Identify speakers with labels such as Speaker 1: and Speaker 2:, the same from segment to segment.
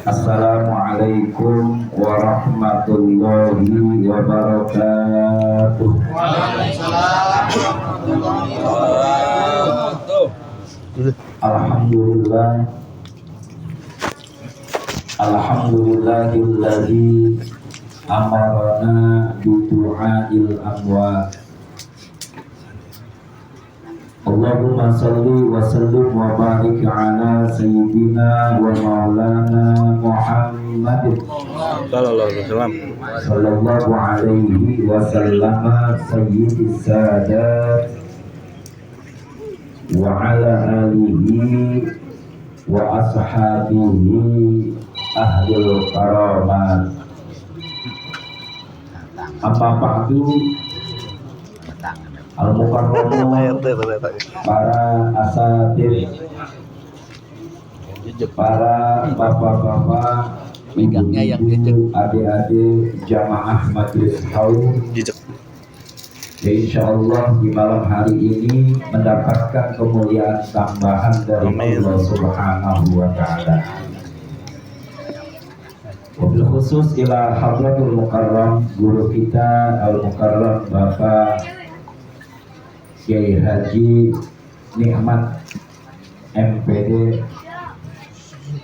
Speaker 1: Assalamualaikum warahmatullahi wabarakatuh. Alhamdulillah. Alhamdulillahilladzi amarna bidu'ail amwat. Allahumma salli wa sallim wa barik ala sayyidina wa maulana Muhammadin sallallahu alaihi wa sallama sayyidis sadat wa ala alihi wa ashabihi ahlul karamat. Amma ba'du, al-mukarramun, para asatidz, para bapak-bapak, ibu-ibu, adik-adik jamaah majelis haul, insyaallah di malam hari ini mendapatkan kemuliaan tambahan dari Allah Subhanahu wa taala. Wabil khusus ila hadratul mukarram, guru kita al-mukarram Bapak Kiai Haji Nikmat MPD,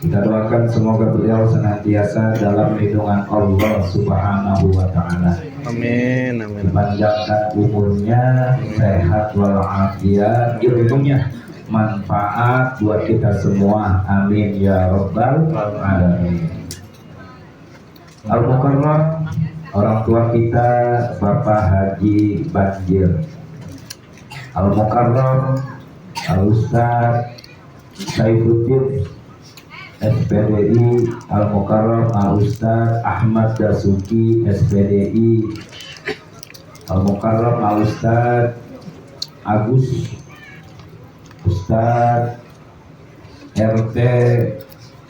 Speaker 1: kita doakan semoga beliau senantiasa dalam lindungan Allah Subhanahu wa taala.
Speaker 2: Amin, amin.
Speaker 1: Dipanjangkan umurnya, sehat walafiat, ilmunya manfaat buat kita semua. Amin ya rabbal alamin. Al-Mukarram, orang tua kita Bapak Haji Banjir. Al-Mukarram, Al-Ustaz Saifuddin SPDI. Al-Mukarram, Al-Ustaz Ahmad Dasuki SPDI. Al-Mukarram, Al-Ustaz Agus Ustaz RT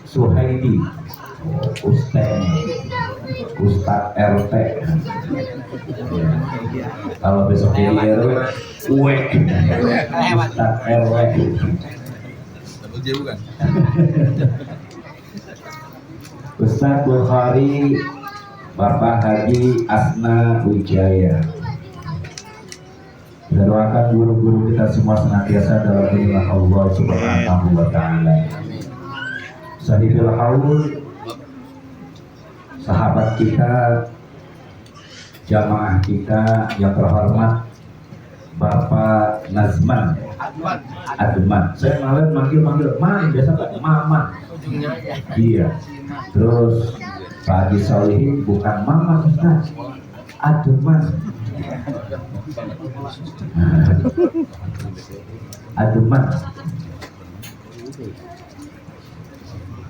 Speaker 1: Suhaidi. Ustaz RT. Kalau besok jadi RW, Ustaz RW. Ustaz Bukhari Bapak Haji Asna Wijaya. Kita doakan guru-guru kita semua senantiasa dalam lindungan Allah Subhanahu wa taala. Sahibul haul, sahabat kita, jamaah kita yang terhormat Bapak Nazman Adman. Saya malah manggil Man, biasa Pak Maman. Iya. Terus Pak Haji Solihin bukan Maman Ustaz, Adman. Adman.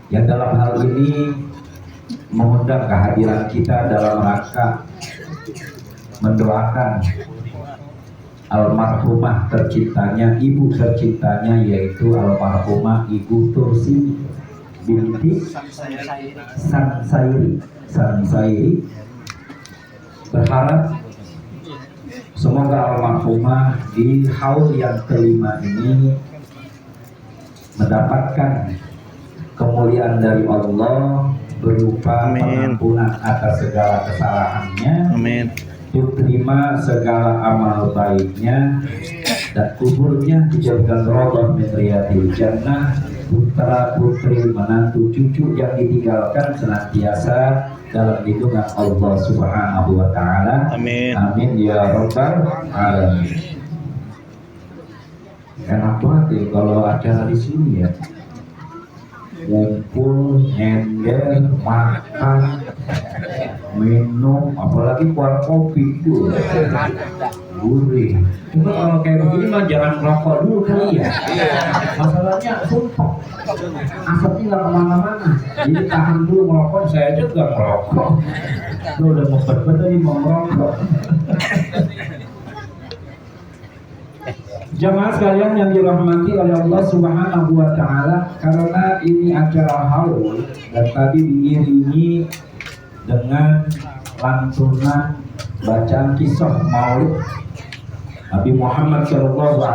Speaker 1: Yang dalam hal ini mengundang kehadiran kita dalam rangka mendoakan almarhumah terciptanya, ibu terciptanya, yaitu almarhumah Ibu Tursi binti Sansairi. Berharap semoga almarhumah di haul yang kelima ini mendapatkan kemuliaan dari Allah berupa pengampunan atas segala kesalahannya.
Speaker 2: Amin.
Speaker 1: Diterima segala amal baiknya dan kuburnya dijadikan rodoh min riyadil jannah. Putra putri menantu cucu yang ditinggalkan senantiasa dalam lindungan Allah Subhanahu wa taala.
Speaker 2: Amin.
Speaker 1: Amin ya rabbal alamin. Enak banget ya kalau acara di sini ya. Ngumpul, nyender, makan, minum, apalagi kuat kopi itu gurih. Cuma kalau kayak begini mah jangan merokok dulu kali ya. Masalahnya sumpah, asapnya nggak kemana-mana. Jadi tahan dulu merokok, saya aja nggak merokok. Lo udah mau tadi mau merokok. Jamaah sekalian yang dirahmati oleh Allah Subhanahu wa taala, karena ini acara haul dan tadi diiringi dengan lantunan bacaan kisah Maulid Nabi Muhammad SAW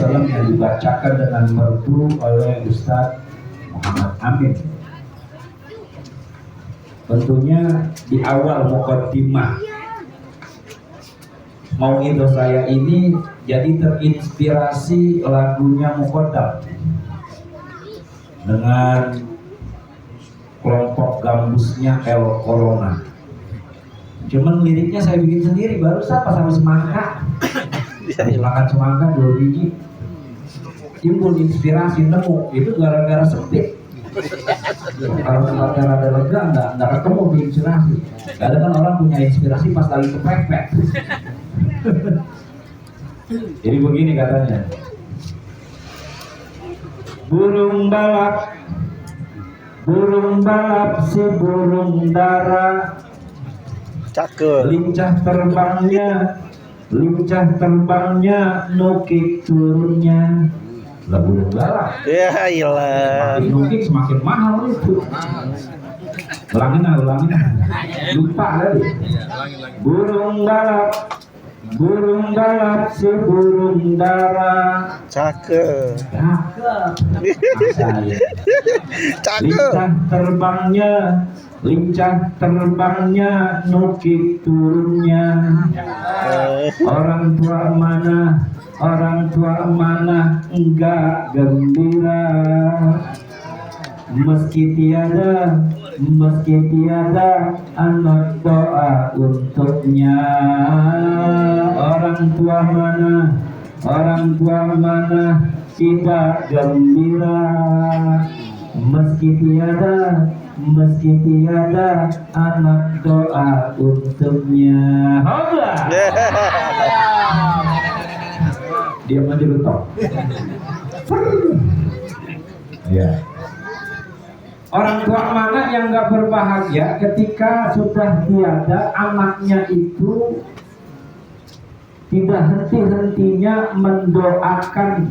Speaker 1: yang dibacakan dengan merdu oleh Ustaz Muhammad Amin. Tentunya di awal mukaddimah Mauidhah saya ini jadi terinspirasi lagunya Muqaddam dengan kelompok gambusnya El Corona. Cuman liriknya saya bikin sendiri, baru siapa sama semangka. Makan semangka 2 biji. Timbul inspirasi, nemu itu gara-gara sempit. Kalau tempatnya rada lega nggak ketemu inspirasi. Kadang kan orang punya inspirasi pas lagi kepepet. Jadi begini katanya. Burung balap si burung dara,
Speaker 2: Cakep.
Speaker 1: lincah terbangnya nukik turunnya. Lah burung balap
Speaker 2: Ya ilah.
Speaker 1: semakin nukik semakin mahal itu. Ulangin lupa lagi. Burung balap si burung dara,
Speaker 2: Cakep. Cakep.
Speaker 1: lincah terbangnya nukik turunnya. Orang tua mana enggak gembira, meski tiada anak doa untuknya. Orang tua mana tidak gembira, meski tiada anak doa untuknya. Hola. Dia maju letok. Ya. Orang tua mana yang gak berbahagia ketika sudah tiada anaknya itu tidak henti-hentinya mendoakan.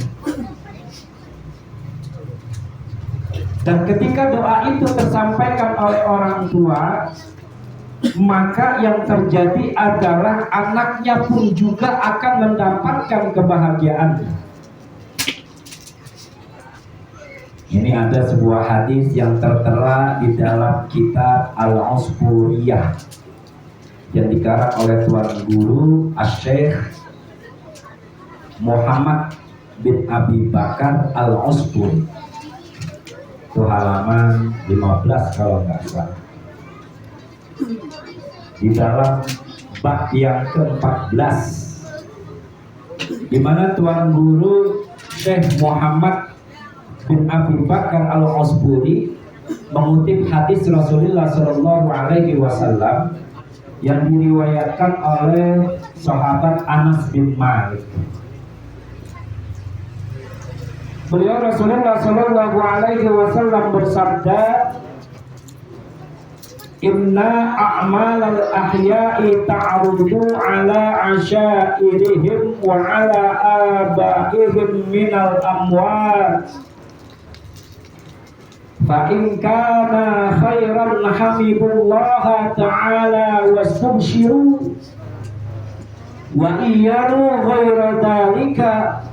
Speaker 1: Dan ketika doa itu tersampaikan oleh orang tua, maka yang terjadi adalah anaknya pun juga akan mendapatkan kebahagiaan. Ini ada sebuah hadis yang tertera di dalam kitab Al-Usburiyah yang dikarang oleh Tuan Guru Asy-Syaikh Muhammad bin Abi Bakar Al-Usburi. Itu halaman 15 kalau nggak salah. Di dalam bab yang ke-14, di mana Tuan Guru Syekh Muhammad bin Abi Bakar Al-Usburi mengutip hadis Rasulullah Shallallahu Alaihi Wasallam yang diriwayatkan oleh sahabat Anas bin Malik. Beliau Rasulullah Shallallahu Alaihi Wasallam bersabda, Inna a'malal ahya'i ta'arudu ala asyairihim wa ala abaihim minal amwat. Fa'in kana khairan hamidullaha ta'ala wastabshiru wa iyanu ghaira dhalika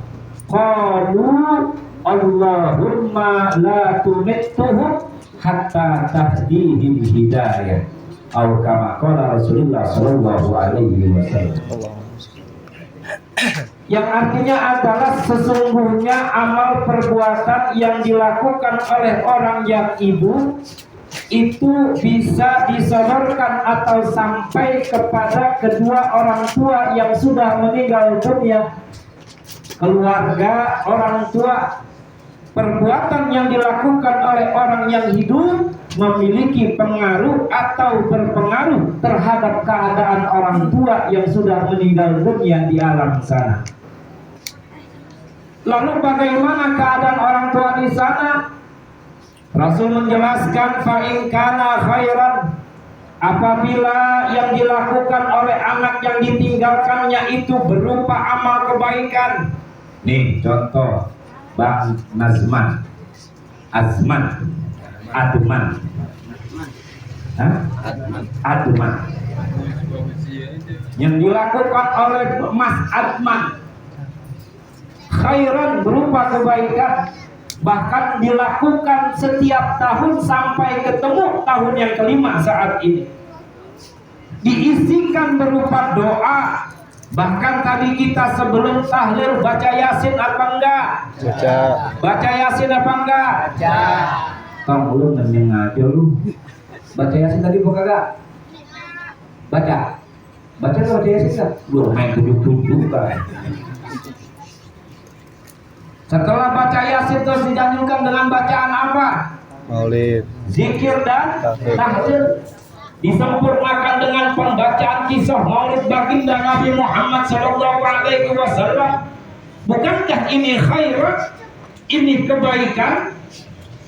Speaker 1: qalu Allahumma la tumittuhum hatta tahdihim hidayah atau kama qala Rasulullah sallallahu alaihi wasallam. Yang artinya adalah sesungguhnya amal perbuatan yang dilakukan oleh orang yang hidup itu bisa disodorkan atau sampai kepada kedua orang tua yang sudah meninggal dunia, keluarga orang tua. Perbuatan yang dilakukan oleh orang yang hidup memiliki pengaruh atau berpengaruh terhadap keadaan orang tua yang sudah meninggal dunia di alam sana. Lalu bagaimana keadaan orang tua di sana? Rasul menjelaskan fa'in kana khairan, apabila yang dilakukan oleh anak yang ditinggalkannya itu berupa amal kebaikan. Nih contoh Bang Nazman, Adman, yang dilakukan oleh Mas Adman khairan berupa kebaikan,
Speaker 3: bahkan dilakukan setiap tahun sampai ketemu tahun yang kelima saat ini. Diisikan berupa doa. Bahkan tadi kita sebelum tahlil baca Yasin apa enggak?
Speaker 2: Baca.
Speaker 3: Baca Yasin apa enggak? Baca.
Speaker 1: Kamu lu mending aja lu. Baca Yasin tadi bukan kagak? Baca. Baca Yasin enggak? Lu main tujuh kan.
Speaker 3: Setelah baca Yasin terus dilanjutkan dengan bacaan apa?
Speaker 2: Maulid.
Speaker 3: Zikir dan tahlil. Disempurnakan dengan pembacaan kisah Maulid baginda Nabi Muhammad sallallahu alaihi wasallam. Bukankah ini khairat? Ini kebaikan?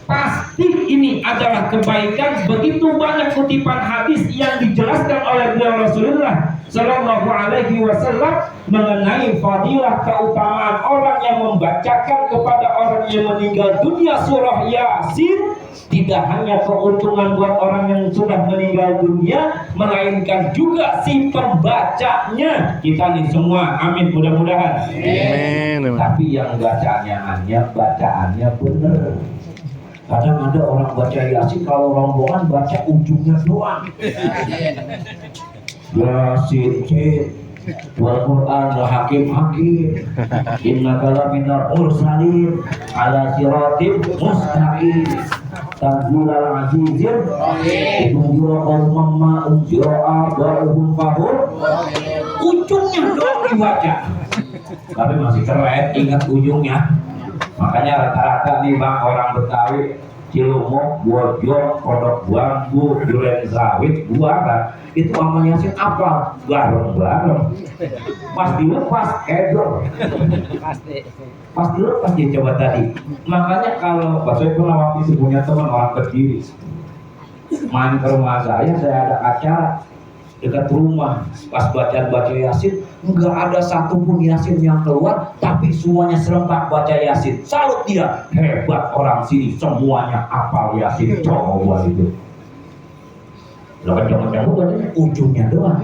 Speaker 3: Pasti ini adalah kebaikan. Begitu banyak kutipan hadis yang dijelaskan oleh beliau Rasulullah sallallahu alaihi wasallam mengenai fadilah keutamaan orang yang membacakan kepada orang yang meninggal dunia surah Yasin. Tidak hanya keuntungan buat orang yang sudah meninggal dunia, melainkan juga si pembacanya. Kita nih semua, amin mudah-mudahan.
Speaker 2: Amin.
Speaker 1: Tapi yang bacaannya bener. Kadang ada orang baca Yasin kalau rombongan baca ujungnya doang. Yasin wal Qur'an al hakim innaka laminar mursalin ala siratim mustaqim tanzilal azizir tunjura qauman ma unzira abahum fahur. Ujungnya doang dibaca, tapi masih keren ingat ujungnya. Makanya rata-rata nih bang orang Betawi Cilumuk, Bojong, Pondok Bambu, Duren Sawit, Buaran itu amal Yasin apa? Bareng-bareng. Pas dilepas edor. Pas dilepas dia coba tadi. Makanya kalau Pak Soe pernah waktu itu punya teman orang Kediri main ke rumah saya ada acara dekat rumah, pas baca Yasin nggak ada satupun Yasin yang keluar, tapi semuanya serempak baca Yasin. Salut dia, hebat orang sini, semuanya hafal Yasin. Coba itu lo kan jangan bacanya ujungnya doang.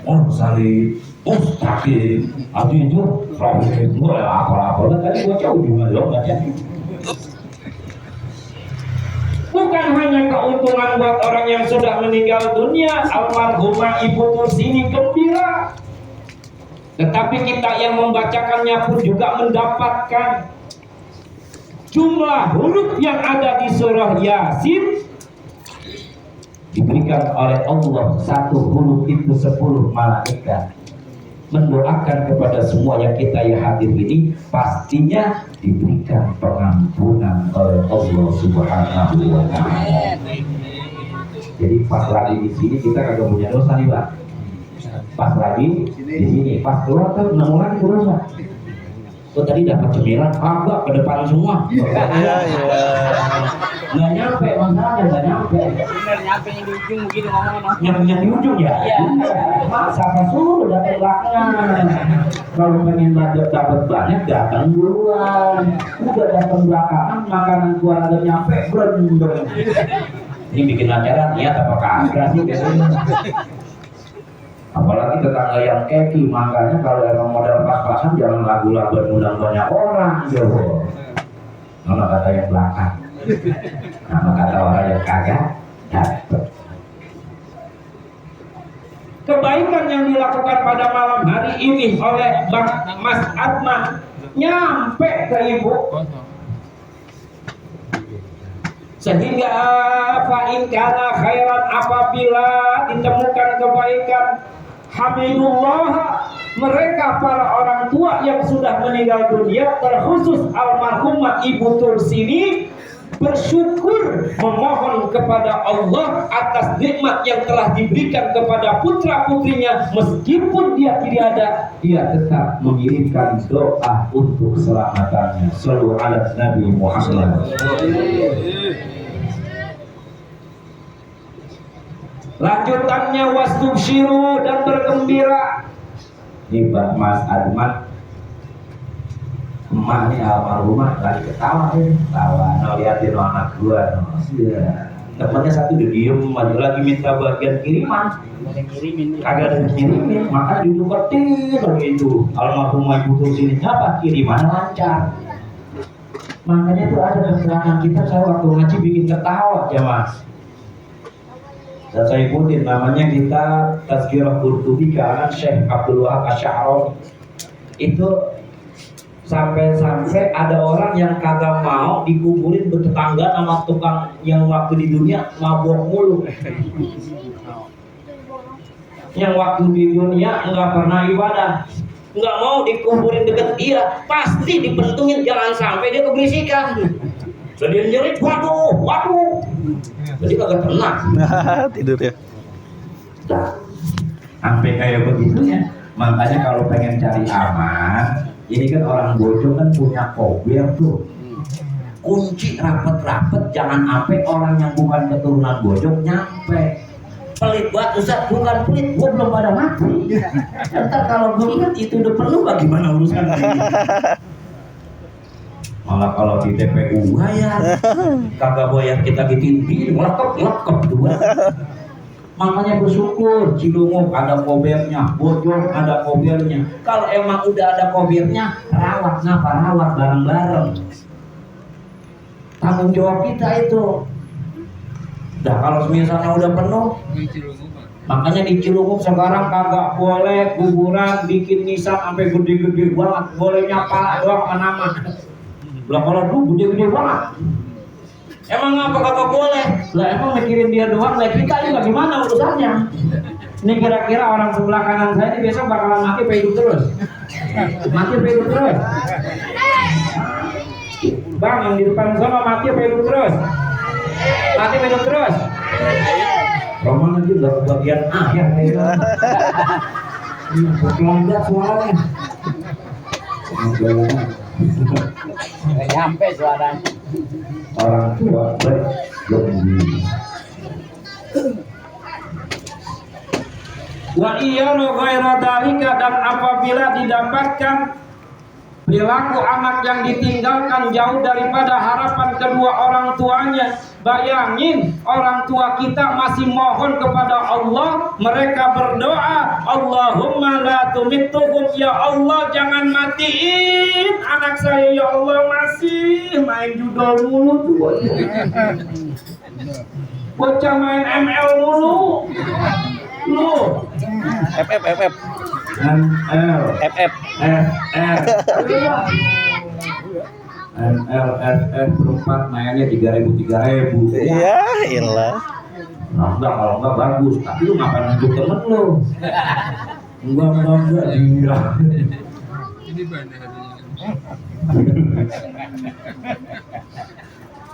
Speaker 1: Oh sali mustaqim itu problem gue apa tadi baca ujungnya doang baca. Bukan hanya keuntungan buat orang yang sudah meninggal dunia, almarhumah Ibu Tursini gembira, tetapi kita yang membacakannya pun juga mendapatkan jumlah huruf yang ada di surah Yasin diberikan oleh Allah. Satu huruf itu 10 malaikat mendoakan kepada semua yang kita yang hadir ini, pastinya diberikan pengampunan oleh Allah Subhanahu wa Ta'ala. Jadi pas lagi di sini kita kagak punya dosa nih Pak. Pas lagi di sini, pas keluar kan nemu lagi dosa. Oh tadi dapat cemilan, enggak ke depan semua. Nggak nyampe masalahnya, nggak nyampe.
Speaker 4: Bener nyampe yang di ujung begitu ngomongnya.
Speaker 1: Yang di ujung ya? Iya. Masa suruh datang belakangan. Kalau pengen dapat banyak datang duluan. Udah datang belakangan, makanan keluarga nyampe berendam. Ini bikin acara niat apa kagak sih biasanya? Apalagi tetangga yang keki, makanya kalau emang modal pas-pasan jangan lagu-lagu undang banyak orang yo. Nama kata yang belakang, nama kata orang yang kagak dapat.
Speaker 3: Kebaikan yang dilakukan pada malam hari ini oleh Mas Atma nyampe ke Ibu, sehingga fa'in kana khairan, apabila ditemukan kebaikan, hamidullah, mereka para orang tua yang sudah meninggal dunia, terkhusus almarhumah Ibu Tursini, bersyukur memohon kepada Allah atas nikmat yang telah diberikan kepada putra putrinya. Meskipun dia tidak ada, dia tetap mengirimkan doa untuk keselamatannya. Shallallahu ala Nabi Muhammad. Lanjutannya wastubsyiru, dan bergembira.
Speaker 1: Ini Pak Mas Adman, emak nih almarhumah lagi ketawa nih, liatin anak gua, temennya satu udah diem aja lagi minta bagian kiriman, kagak ada kirimin, maka dideketin begitu almarhumah Ibu Tursini, apa kiriman lancar,
Speaker 3: Makanya itu ada keterangan kita, saya waktu ngaji bikin ketawa ya mas. Dan saya ikutin namanya kita Tazkirah Qurtubi kanan Syekh Abdul Wahab Asy'ari. Itu sampai-sampai ada orang yang kagak mau dikuburin bertetangga sama tukang yang waktu di dunia mabok mulu. Yang waktu di dunia enggak pernah ibadah, nggak mau dikuburin deket dia, pasti dipentungin, jangan sampai dia keberisikan. Jadi jerit, waduh, jadi kagak tenang.
Speaker 2: Tidur ya.
Speaker 3: Sampai kayak begitu ya. Makanya kalau pengen cari aman, ini kan orang Bojong kan punya kober tuh. Kunci rapet-rapet, jangan sampai orang yang bukan keturunan Bojong nyampe. Pelit buat Ustaz, bukan pelit, gua belum pada mati. Ntar kalau gue ingat itu udah penuh, bagaimana urusan ini? Malah kalau di TPU bayar, kagak bayar kita ditintin, ngelekep dua. Makanya bersyukur, Cilunguk ada kobernya, Bojong ada kobernya. Kalau emang udah ada kobernya, rawat bareng-bareng. Tanggung jawab kita itu. Dah kalau misalnya udah penuh, makanya di Cilunguk sekarang kagak boleh kuburan bikin nisan sampai gede-gede banget, bolehnya pala doang sama nama. Lah kalau dulu gede-gede banget, emang apa kagak boleh? Lah emang mikirin dia doang, lah kita juga gimana urusannya? Ini kira-kira orang sebelah kanan saya ini besok bakalan mati apa hidup terus? Mati apa hidup terus? Bang yang di depan sana mati apa hidup terus? Mati hidup terus. Roman nanti nggak kebagian akhir nih. Berkelanjut suaranya.
Speaker 4: Nggak nyampe suaranya.
Speaker 3: Orang tua berlebih. Wa iyyaru ghairu dzalika, dan apabila didapatkan perilaku anak yang ditinggalkan jauh daripada harapan kedua orang tuanya. Bayangin orang tua kita masih mohon kepada Allah, mereka berdoa, Allahumma la tumittuhum, ya Allah jangan matiin anak saya ya Allah, masih main judol mulu tuh. Bocah main ML mulu. Lu
Speaker 2: FF
Speaker 3: ML
Speaker 2: FF
Speaker 3: MLFF berempat mainnya 3.000.
Speaker 2: iya ilah.
Speaker 3: Nah, enggak, kalau enggak bagus, tapi lu ngapain nunjuk temen lu? Enggak iya.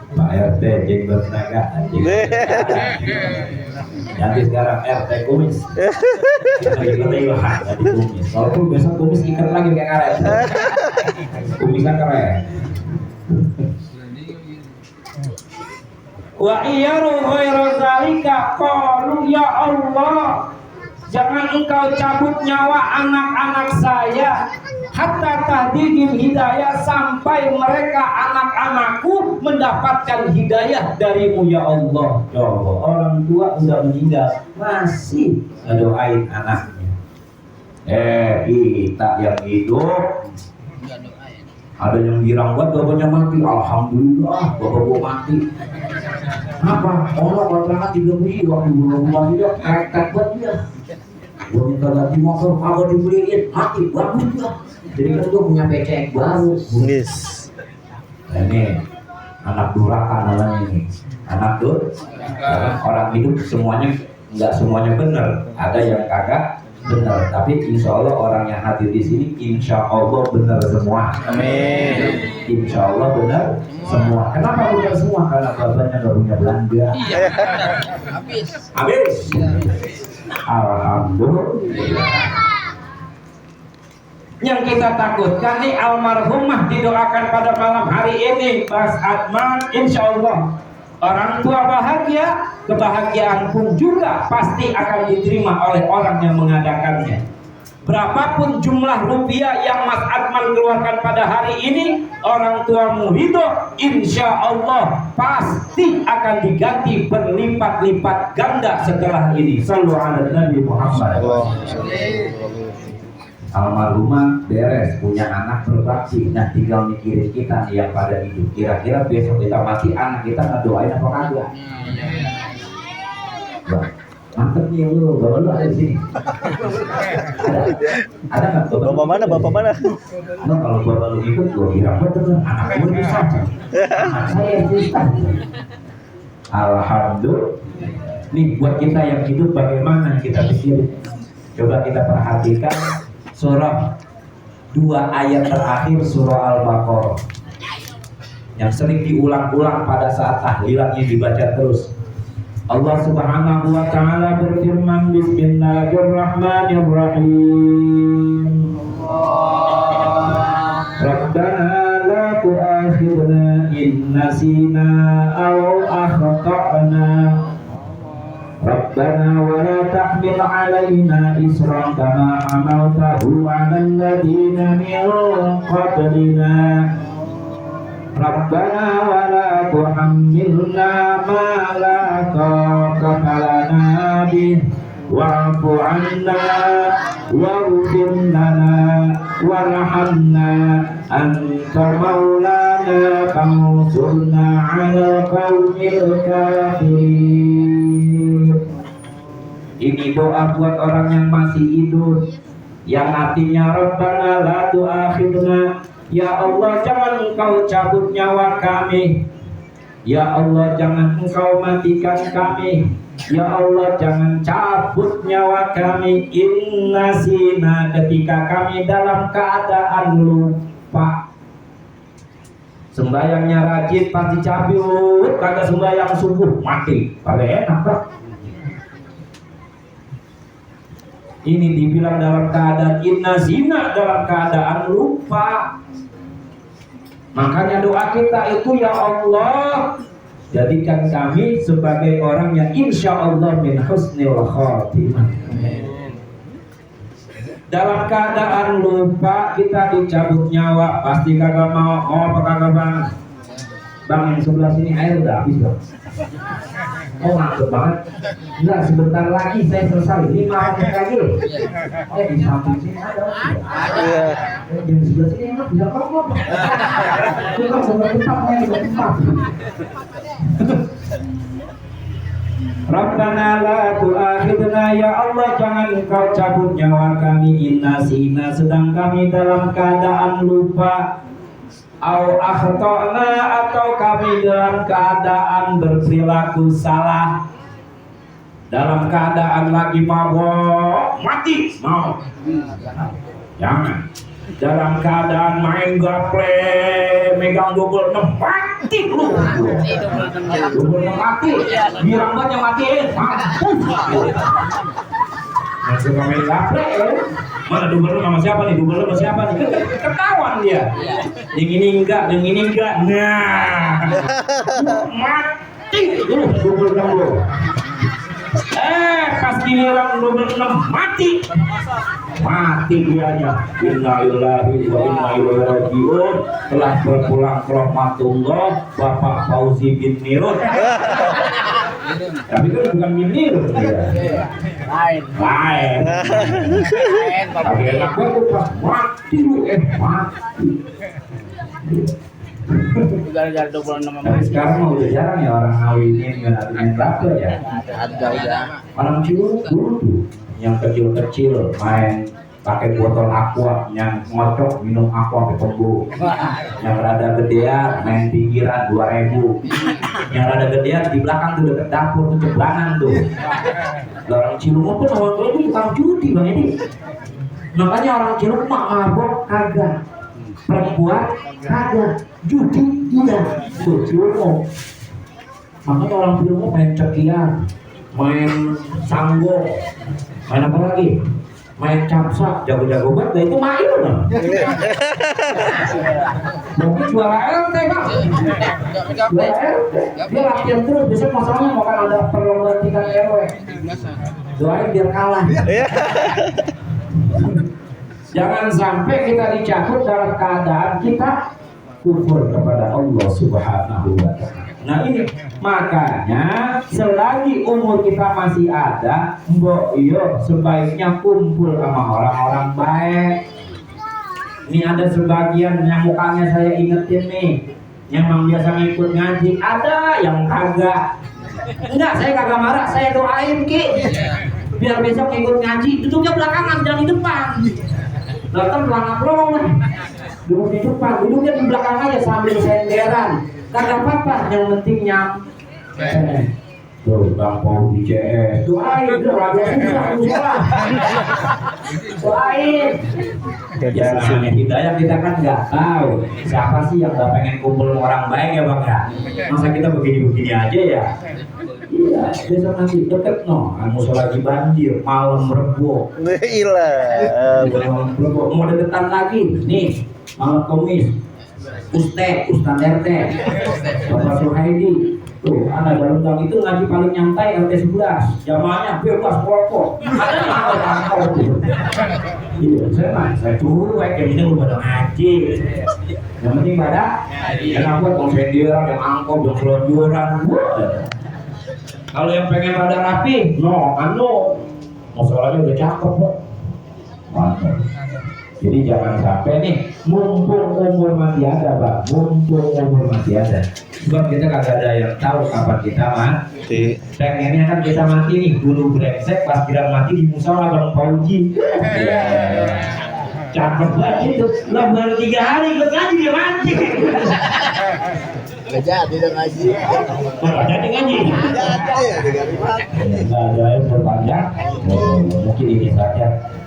Speaker 3: Pak RT jenggot naga nanti sekarang RT kumis kita ilham jadi kumis, walaupun besok kumis ikat lagi kayak karet, kumisnya keren. Wa iyyaru ghairu dzalika, qalu ya Allah jangan engkau cabut nyawa anak-anak saya hatta tahdihim hidayah, sampai mereka anak-anakku mendapatkan hidayah darimu ya Allah. Ya Allah, orang tua udah meninggal masih ngedoain anaknya. Kita yang hidup ada yang girang buat bapaknya mati, alhamdulillah bapak gua mati. Apa? Allah kontrakan 3 bulan waktu gua dia kayak buat dia. Gua minta ganti motor, kagak dibeliin, mati bagus gua. Jadi kan gua punya becek baru.
Speaker 2: Yes.
Speaker 3: Nah, ini anak durhaka namanya ini. Anak orang hidup semuanya nggak semuanya benar, ada yang kagak benar, tapi insya Allah orang yang hadir di sini insya Allah benar semua.
Speaker 2: Amin.
Speaker 3: Insya Allah benar semua. Kenapa benar semua? Karena bapaknya nggak punya belanja. Habis. Alhamdulillah. Yang kita takutkan nih almarhumah didoakan pada malam hari ini Mas Adman, insya Allah orang tua bahagia, kebahagiaan pun juga pasti akan diterima oleh orang yang mengadakannya. Berapapun jumlah rupiah yang Mas Adman keluarkan pada hari ini, orang tuamu hidup, insya Allah pasti akan diganti berlipat-lipat ganda setelah ini. Sallu ala Nabi Muhammad.
Speaker 1: almarhumah beres punya anak berbakti, nah tinggal mikirin kita nih yang pada hidup, kira-kira besok kita mati anak kita ngedoain apa kagak? Bah, mantep nih lu, bapak lu ada di sini. Ada nggak?
Speaker 2: Bapak mana? Bapak mana?
Speaker 1: Nah, kalau bapak lu ikut, gua kira betul anak gue bisa. Anak saya bisa. Alhamdulillah. Nih buat kita yang hidup bagaimana kita pikir? Coba kita perhatikan surah 2 ayat terakhir surah Al-Baqarah yang sering diulang-ulang pada saat tahlilannya dibaca terus. Allah Subhanahu wa taala berfirman, Bismillahirrahmanirrahim. Rabbana la tu'akhidna in nasina aw akhtana. Rabbana wa la tahmil 'alaina isran kama hamaltahu 'alal ladzina min qablina. Rabbana wa la tuhammilna ma la taqata lana bih wa'fu 'anna waghfir lana warhamna anta maulana fansurna 'alal qaumil kafirin. Ini doa buat orang yang masih hidup, yang artinya Rabbana la tu'akhidna, ya Allah jangan engkau cabut nyawa kami, ya Allah jangan engkau matikan kami, ya Allah jangan cabut nyawa kami innasina, ketika kami dalam keadaan lupa. Sembayangnya rajin pasti cabut, kagak sembayang subuh mati, pada enak Pak. Ini dibilang dalam keadaan innasina, dalam keadaan lupa. Makanya doa kita itu, ya Allah jadikan kami sebagai orang yang insya Allah min husnil khatimah. Dalam keadaan lupa kita dicabut nyawa, pasti kagak mau apa kagak bang? Bang yang sebelah sini air udah habis bang. Oh ngangkut banget. Enggak, sebentar lagi saya selesai. 5 menit lagi. Di samping sini ada. Di sebelah sini enak bisa kok. Kita sudah tempat. Rabbana la tu'akhidna, ya Allah jangan engkau cabut nyawa kami innasina, sedang kami dalam keadaan lupa, au akhtana, atau kami dalam keadaan berperilaku salah, dalam keadaan lagi mabok mati mau, jangan dalam keadaan main gaple megang 26 mati lu, 26 mati bilang banget yang matiin masuk main gaple mana double sama siapa nih, double sama siapa nih, ketahuan dia yang ini enggak, nah mati lu double 6 pas giliran double 6 mati dianya. Innalillahi wa inna ilaihi raji'un. Telah berpulang ke rahmatullah Bapak Fauzi bin Nirun. Tapi kan bukan bin Nirun dia. Lain. Tapi enak banget pas mati lu mati.
Speaker 4: Gara-gara 26
Speaker 1: Tapi sekarang mah udah jarang ya orang ngawinin dengan main traktor ya.
Speaker 4: ada udah.
Speaker 1: Orang dulu tuh yang kecil-kecil main pakai botol aqua, yang ngocok minum aqua sampai sembuh. Yang rada gedean main pinggiran 2000. Yang rada gedean di belakang tuh deket dapur tuh cebanan tuh. Orang Cilungu pun orang tua itu tukang judi bang ini. Makanya orang Cilungu mabok kagak, perempuan kagak, judi iya. Tuh Cilungu. Makanya orang Cilungu main cekian, main sanggo, main apa lagi? Main capsa, jago-jago banget, nah itu main loh. Mungkin juara LT bang. Juara LT. Dia latihan terus, besok masalahnya mau kan ada perlombaan tingkat RW. Doain biar kalah. Jangan sampai kita dicabut dalam keadaan kita kufur kepada Allah Subhanahu wa ta'ala.
Speaker 3: Nah ini makanya selagi umur kita masih ada, mbok yo sebaiknya kumpul sama orang-orang baik. Ini ada sebagian yang mukanya saya ingetin nih, yang memang biasa ngikut ngaji, ada yang kagak. Enggak, saya kagak marah, saya doain Ki. Biar besok ikut ngaji, duduknya belakangan jangan di depan. Datang pelangap-pelong lah. Duduk di depan, duduknya di belakang aja sambil senderan. Kagak apa-apa, yang penting nyampe. Tuh, Bang Pau di CS. Doain, udah raja susah. Doain. Ya namanya hidayah kita kan nggak tahu siapa sih yang nggak pengen kumpul sama orang baik ya Bang ya. Masa kita begini-begini aja ya. Iya, besok nanti deket no. Musuh lagi banjir, malam Rebo.
Speaker 2: Gila.
Speaker 3: Malam Rebo mau deketan lagi. Nih, malam Kamis. Ustaz RT, Bapak Suhaidi. Tuh, anak dalam itu ngaji paling nyantai RT 11. Jamaahnya bebas rokok. Ada yang mau rokok tuh. Iya, saya cuek yang ini udah pada ngaji. Yang penting pada yang buat konsendiran, yang angkop, yang selonjoran. Kalau yang pengen pada rapi, masalahnya udah cakep kok. Mantap. Jadi jangan sampai nih, mumpung umur masih ada, Bang. Mumpung umur masih ada. Sebab kita kagak ada yang tahu kapan kita mati. Pengennya kan kita mati nih, dulu brengsek, pas kira mati di musola Bang Pauji. Cakep banget itu. Lah baru 3 hari ikut ngaji dia mati.
Speaker 4: Nggak jadi udah ngaji.
Speaker 3: Nggak jadi ngaji. Nggak ada yang berpanjang. Mungkin ini saja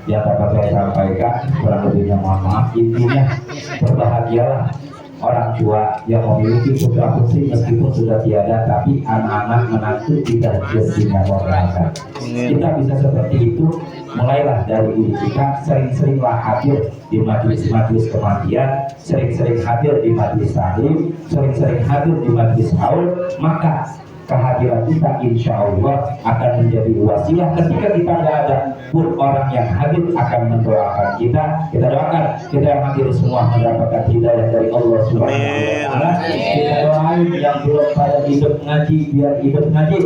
Speaker 3: yang dapat saya sampaikan. Kurang lebihnya mohon maaf. Intinya berbahagialah orang tua yang memiliki putra putri meskipun sudah tiada, tapi anak-anak menantu tidak jadinya neraka. Kita bisa seperti itu. Mulailah dari diri kita, sering-seringlah hadir di majelis-majelis kematian, sering-sering hadir di majelis taklim, sering-sering hadir di majelis haul, maka kehadiran kita insya Allah akan menjadi wasilah. Ketika kita nggak ada pun, orang yang hadir akan mendoakan kita. Kita doakan kita yang hadir semua mendapatkan hidayah dari Allah Subhanahu wa Ta'ala. Kita doain yang belum pada hidup ngaji biar hidup ngaji.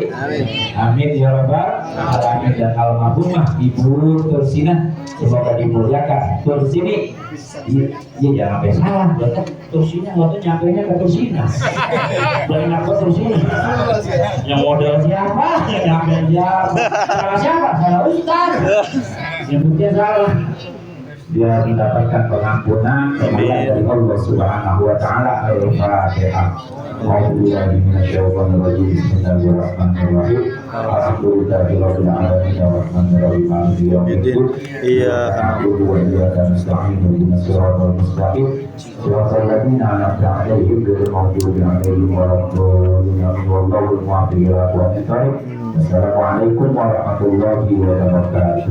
Speaker 3: Amin ya rabbal alamin. Dan almarhumah Ibu Tursinah semoga dimuliakan. Tursini dia jangan sampai salah. Tursinah waktu nyampe nya ke Tursinah. Banyak ke Tursinah. Yang model siapa? Yang nyampe siapa? Salah siapa? Salah Ustaz. Nyebutnya salah. Dia mendapatkan pengampunan dari Allah Subhanahu wa Ta'ala. Al-Fatihah. A'udzubillahi minasyaitonir rajim. Bismillahirrahmanirrahim. Alhamdulillahirabbil alamin arrahmanir rahim maliki yaumiddin. Na'budu wa iyyaka nasta'in ihdinas siratal mustaqim. Siratal ladzina an'amta 'alaihim ghairil maghdubi 'alaihim waladdallin. Wallahu muwaffiq ila aqwamit thoriq. Assalamualaikum warahmatullahi wabarakatuh.